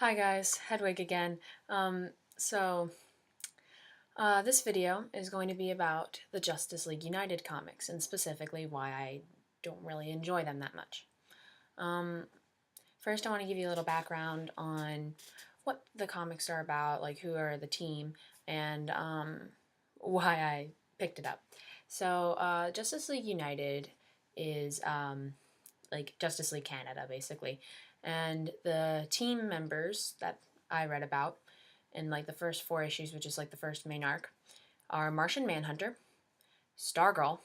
Hi guys, Hedwig again. So this video is going to be about the Justice League United comics, and specifically why I don't really enjoy them that much. Um, First, I want to give you a little background on what the comics are about, like who are the team, and why I picked it up. So Justice League United is like Justice League Canada, basically. And the team members that I read about in like the first four issues, which is like the first main arc, are Martian Manhunter, Stargirl,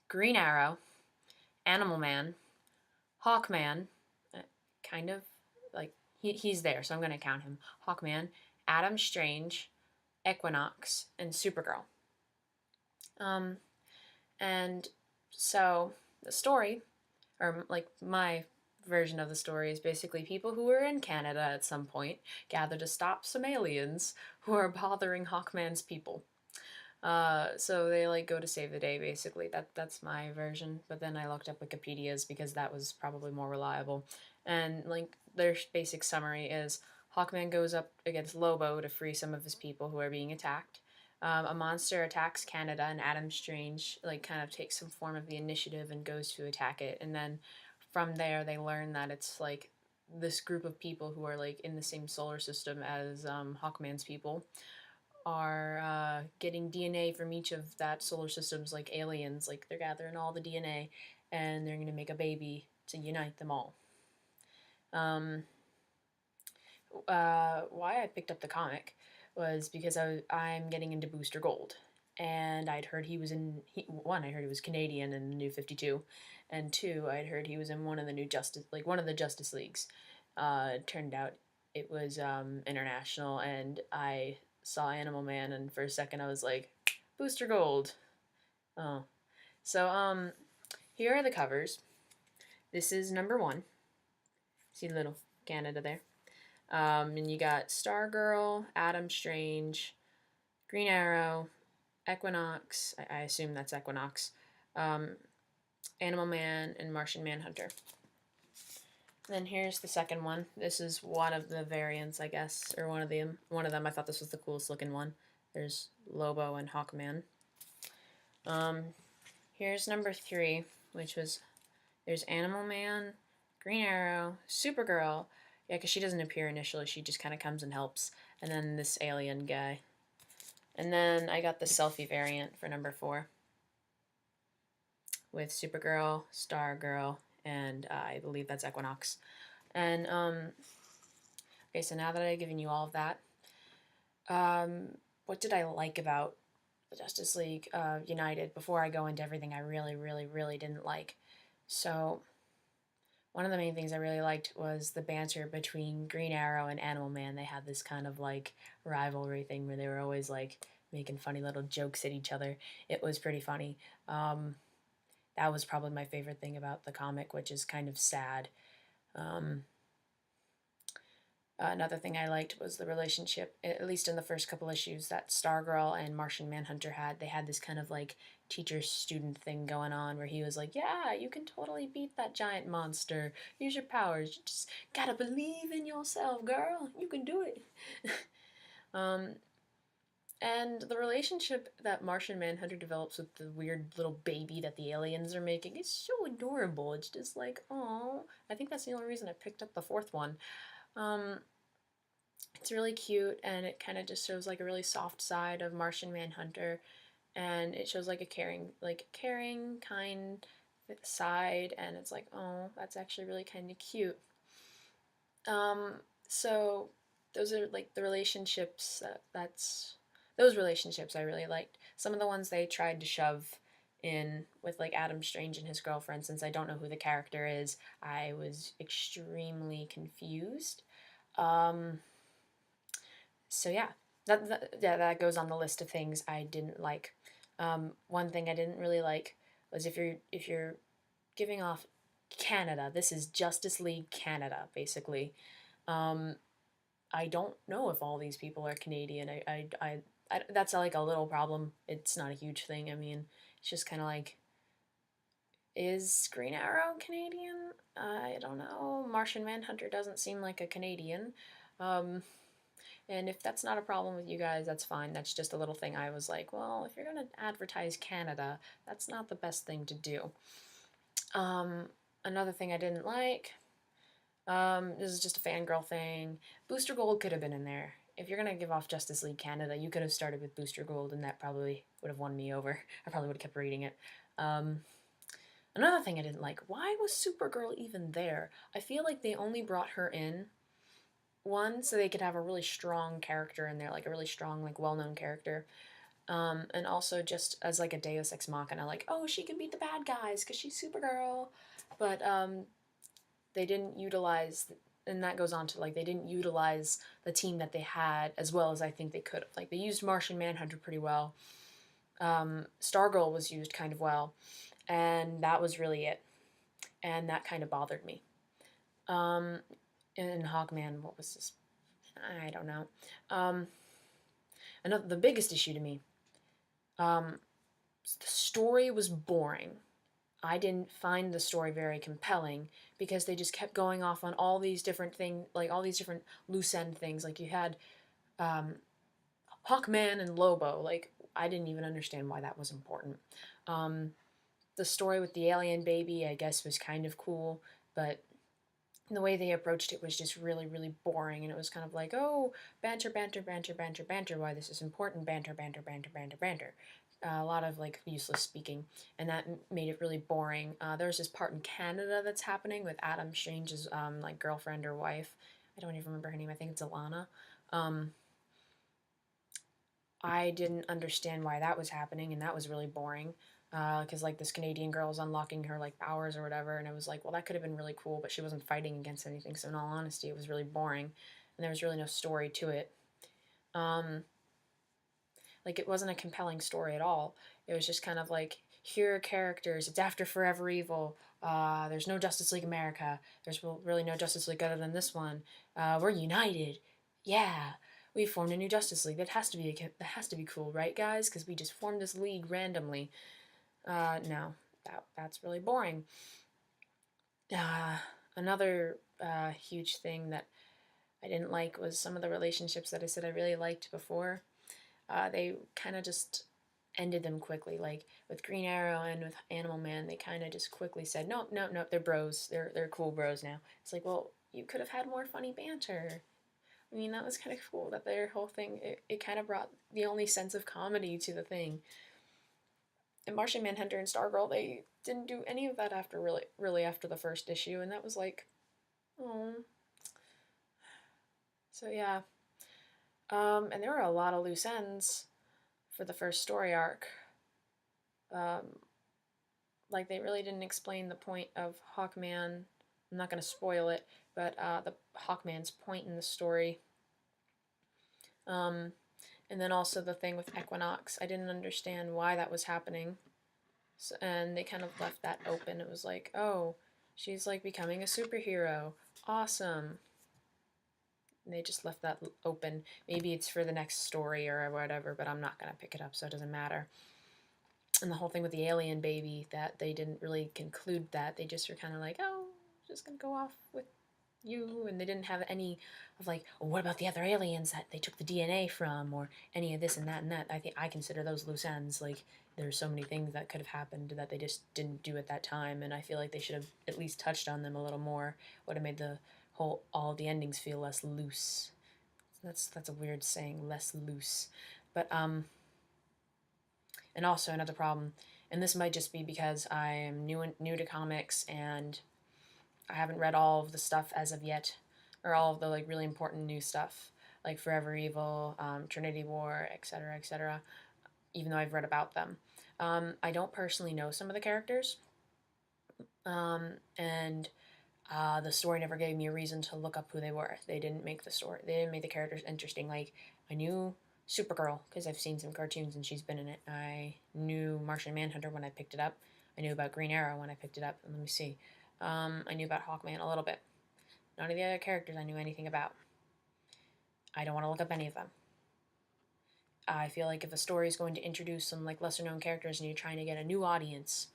Green Arrow, Animal Man, Hawkman, kind of like he's there, so I'm gonna count him. Hawkman, Adam Strange, Equinox, and Supergirl. Um, and so the story, or like my version of the story, is basically people who were in Canada at some point gather to stop some aliens who are bothering Hawkman's people. So they like go to save the day, basically. That's my version. But then I looked up Wikipedia's because that was probably more reliable. And like their basic summary is Hawkman goes up against Lobo to free some of his people who are being attacked. A monster attacks Canada, and Adam Strange like kind of takes some form of the initiative and goes to attack it. And then from there, they learn that it's like this group of people who are like in the same solar system as Hawkman's people are getting DNA from each of that solar system's like aliens. Like they're gathering all the DNA, and they're gonna make a baby to unite them all. Um, why I picked up the comic was because I'm getting into Booster Gold, and I'd heard he was in one. I heard he was Canadian in the New 52, and two, I'd heard he was in one of the new one of the Justice Leagues. It turned out it was international, and I saw Animal Man, and for a second I was like, Booster Gold. Oh, so here are the covers. This is number one. See little Canada there. And you got Stargirl, Adam Strange, Green Arrow, Equinox. I assume that's Equinox. Um, Animal Man and Martian Manhunter. Then here's the second one. This is one of the variants, I guess, or one of them. One of them. I thought this was the coolest looking one. There's Lobo and Hawkman. Here's number three, which was there's Animal Man, Green Arrow, Supergirl. Yeah, because she doesn't appear initially. She just kind of comes and helps. And then this alien guy. And then I got the selfie variant for number four with Supergirl, Stargirl, and I believe that's Equinox. And okay, so now that I've given you all of that, what did I like about the Justice League United before I go into everything I really, really, really didn't like? So one of the main things I really liked was the banter between Green Arrow and Animal Man. They had this kind of like rivalry thing where they were always like making funny little jokes at each other. It was pretty funny. That was probably my favorite thing about the comic, which is kind of sad. Um, Another thing I liked was the relationship, at least in the first couple issues, that Stargirl and Martian Manhunter had. They had this kind of like teacher-student thing going on where he was like, yeah, you can totally beat that giant monster. Use your powers. You just gotta believe in yourself, girl. You can do it. um, and the relationship that Martian Manhunter develops with the weird little baby that the aliens are making is so adorable. It's just like, oh, I think that's the only reason I picked up the fourth one. Um, it's really cute, and it kind of just shows like a really soft side of Martian Manhunter, and it shows like a caring, kind side, and it's like, oh, that's actually really kind of cute. So those are like the relationships those relationships I really liked. Some of the ones they tried to shove in with like Adam Strange and his girlfriend, since I don't know who the character is, I was extremely confused. Um, so yeah, that goes on the list of things I didn't like. One thing I didn't really like was if you're giving off Canada, this is Justice League Canada, basically. Um, I don't know if all these people are Canadian. That's like a little problem. It's not a huge thing. I mean, it's just kind of like, is Green Arrow Canadian? I don't know. Martian Manhunter doesn't seem like a Canadian. Um, and if that's not a problem with you guys, that's fine. That's just a little thing I was like, well, if you're going to advertise Canada, that's not the best thing to do. Another thing I didn't like, this is just a fangirl thing. Booster Gold could have been in there. If you're going to give off Justice League Canada, you could have started with Booster Gold, and that probably would have won me over. I probably would have kept reading it. Another thing I didn't like, why was Supergirl even there? I feel like they only brought her in, one, so they could have a really strong character in there, like a really strong, like, well-known character. And also just as like a Deus Ex Machina, like, oh, she can beat the bad guys because she's Supergirl. But they didn't utilize, and that goes on to, like, they didn't utilize the team that they had as well as I think they could have. Like, they used Martian Manhunter pretty well. Stargirl was used kind of well. And that was really it. And that kind of bothered me. And Hawkman, what was this? I don't know. The biggest issue to me, the story was boring. I didn't find the story very compelling because they just kept going off on all these different things, like all these different loose end things. Like you had Hawkman and Lobo. Like, I didn't even understand why that was important. The story with the alien baby, I guess, was kind of cool, but the way they approached it was just really, really boring, and it was kind of like, oh, banter, banter, banter, banter, banter, why this is important, banter, banter, banter, banter, banter. A lot of, like, useless speaking, and that made it really boring. There's this part in Canada that's happening with Adam Strange's, like, girlfriend or wife. I don't even remember her name. I think it's Alana. I didn't understand why that was happening, and that was really boring. Because like this Canadian girl was unlocking her like powers or whatever, and it was like, well, that could have been really cool, but she wasn't fighting against anything. So in all honesty, it was really boring, and there was really no story to it. Like, it wasn't a compelling story at all. It was just kind of like, here are characters. It's after Forever Evil. There's no Justice League America. There's really no Justice League other than this one. We're united. Yeah, we formed a new Justice League. That has to be cool, right, guys? Because we just formed this league randomly. No, that's really boring. Another huge thing that I didn't like was some of the relationships that I said I really liked before. They kind of just ended them quickly. Like with Green Arrow and with Animal Man, they kind of just quickly said, nope, nope, nope, they're bros. They're cool bros now. It's like, well, you could have had more funny banter. I mean, that was kind of cool, that their whole thing, it kind of brought the only sense of comedy to the thing. And Martian Manhunter and Stargirl, they didn't do any of that after really after the first issue, and that was like, oh. So yeah. And there were a lot of loose ends for the first story arc. Like, they really didn't explain the point of Hawkman. I'm not going to spoil it, but the Hawkman's point in the story. And then also the thing with Equinox. I didn't understand why that was happening. So, and they kind of left that open. It was like, oh, she's like becoming a superhero. Awesome. And they just left that open. Maybe it's for the next story or whatever, but I'm not going to pick it up, so it doesn't matter. And the whole thing with the alien baby, that they didn't really conclude that. They just were kind of like, oh, just going to go off with you, and they didn't have any of like, oh, what about the other aliens that they took the DNA from, or any of this and that and that. I think I consider those loose ends. Like, there's so many things that could have happened that they just didn't do at that time, and I feel like they should have at least touched on them a little more. Would have made the all the endings feel less loose. That's a weird saying, less loose. But and also another problem, and this might just be because I am new to comics and I haven't read all of the stuff as of yet, or all of the like really important new stuff, like Forever Evil, Trinity War, etc., etc. Even though I've read about them, I don't personally know some of the characters, and the story never gave me a reason to look up who they were. They didn't make the story. They didn't make the characters interesting. Like, I knew Supergirl because I've seen some cartoons and she's been in it. I knew Martian Manhunter when I picked it up. I knew about Green Arrow when I picked it up. And let me see. I knew about Hawkman a little bit. None of the other characters I knew anything about. I don't want to look up any of them. I feel like if a story is going to introduce some like lesser known characters and you're trying to get a new audience,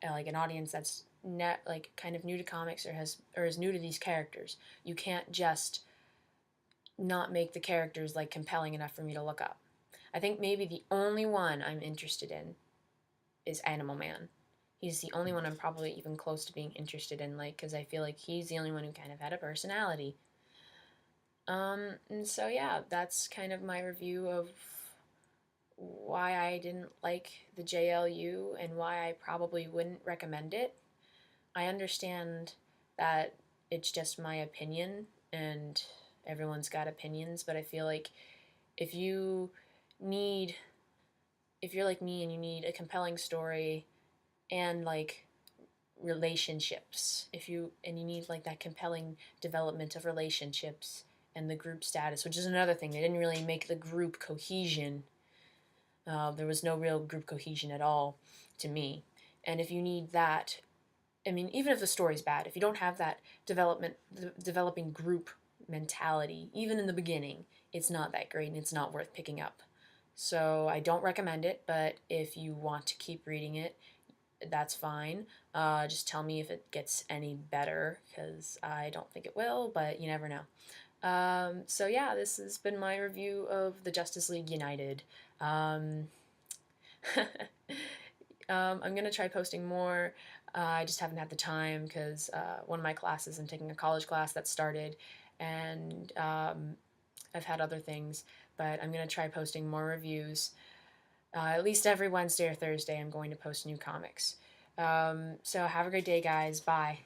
like an audience that's like kind of new to comics or is new to these characters, you can't just not make the characters like compelling enough for me to look up. I think maybe the only one I'm interested in is Animal Man. He's the only one I'm probably even close to being interested in, like, because I feel like he's the only one who kind of had a personality. And so yeah, that's kind of my review of why I didn't like the JLU and why I probably wouldn't recommend it. I understand that it's just my opinion and everyone's got opinions, but I feel like if you need, if you're like me and you need a compelling story and like relationships, if you and you need like that compelling development of relationships and the group status, which is another thing, they didn't really make the group cohesion. There was no real group cohesion at all to me. And if you need that, I mean, even if the story's bad, if you don't have that developing group mentality, even in the beginning, it's not that great and it's not worth picking up. So I don't recommend it, but if you want to keep reading it, that's fine. Just tell me if it gets any better, because I don't think it will, but you never know. So yeah, this has been my review of the Justice League United. Um, I'm going to try posting more. I just haven't had the time because one of my classes, I'm taking a college class that started, and I've had other things, but I'm going to try posting more reviews. At least every Wednesday or Thursday, I'm going to post new comics. So have a great day, guys. Bye.